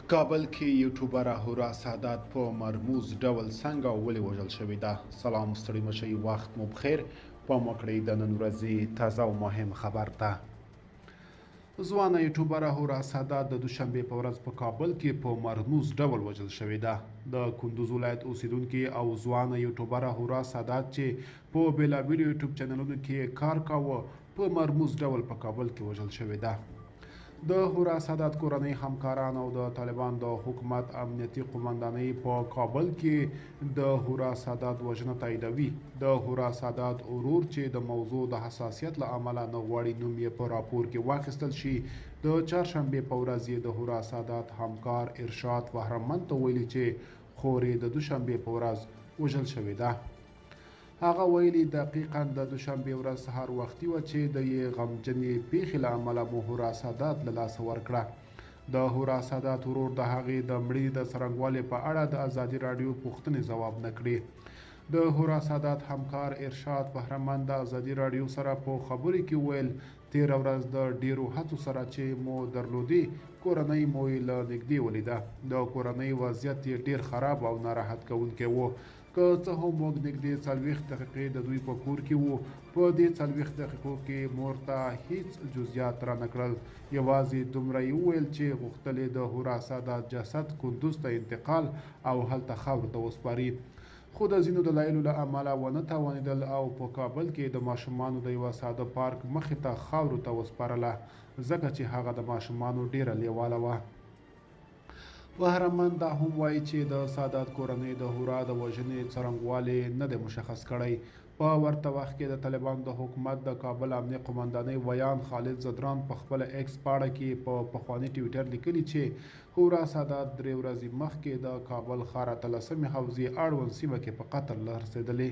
کابل کې یوټیوبر هورا سادات په مرموز ډول څنګه او ولې وژل شوې ده. سلام ستړي مشئ، وخت مو بخیر. پام وکړئ د نن ورځې تازه او مهم خبر ته. ځوانه یوټیوبر هورا سادات د دوشنبې په ورځ په کابل کې په مرموز ډول وژل شوې ده. د کندوز ولایت اوسیدونکي او ځوانه یوټیوبر هورا سادات چې په بیلابیلو یوټیوب چینلونو کې کار کاوه په مرموز ډول په کابل کې وژل شوې ده. د هورا سادات کورنۍ همکاران او د طالبان د حکومت امنیتي قومندانۍ په کابل کې د هورا سادات وژنه تاییدوي. د هورا سادات ورور چې د موضوع د حساسیت له امله نه غواړي نوم یې په راپور کې واخیستل شي، د چهارشنبې په ورځ یې د هورا سادات همکار ارشاد بهرمند ته ویلي چې خور یې د دوشنبې په ورځ وژل شوې ده. هغه ویلي دقیقاً د دوشنبې ورځ سهار وختي وه چې د یې غمجنې پیښې له امله مو هورا سادات له لاسه ورکړه. د هورا سادات ورور د هغې د مړینې د څرنګوالي په اړه د ازادي راډیو پوښتنې ځواب نه کړې. د هورا سادات همکار ارشاد بهرمند د ازادي راډیو سره په خبرو کې ویل تېره ورځ د ډیرو هڅو سره چې مو درلودې کورنۍ مو یې له نږدې ولیده. د کورنۍ وضعیت یې ډیر خراب او ناراحت کوونکی و. که څه هم موږ نږدې 40 دقیقې د دوی په کور کې وو، په دې 40 دقیقو کې مور ته هیڅ جزئیات را نه کړل. یوازې دومره یې وویل چې غوښتل یې د هورا سادات جسد کندوز ته انتقال او هلته خاورو ته وسپاري، خو د ځینو دلایلو له امله ونه توانېدل او په کابل کې د ماشومانو د یوه ساده پارک مخې ته خاورو ته وسپارله، ځکه چې هغه د ماشومانو ډیره لیواله وه. بهرمند دا هم وایي چې د سادات کورنۍ د هورا د وژنې څرنګوالی نه دی مشخص کړی. په ورته وخت کې د طالبانو د حکومت د کابل امنیه قومندانۍ ویان خالد زدران په خپله ایکس پاڼه کې په پخواني ټویټر لیکلي چې هورا سادات 3 ورځې مخکې د کابل ښار 13مې حوزې اړوند سیمه کې په قتل رسېدلې.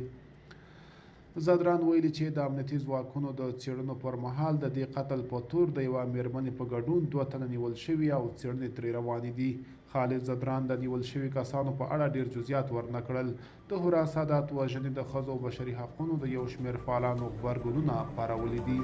زدران ویلي چې د امنیتي ځواکونو د څېړنو پر مهال د دې قتل په تور د یوه مېرمنې په ګډون 2 تنه نیول شوي او څېړنې ترې روانې دي. خالد زدران د نیول شوي کسانو په اړه ډیر جزئیات ورنه کړل. د هورا سادات وژنې د ښځو او بشري حقونو د یو شمېر فعالانو غبرګونونه پارولي دي.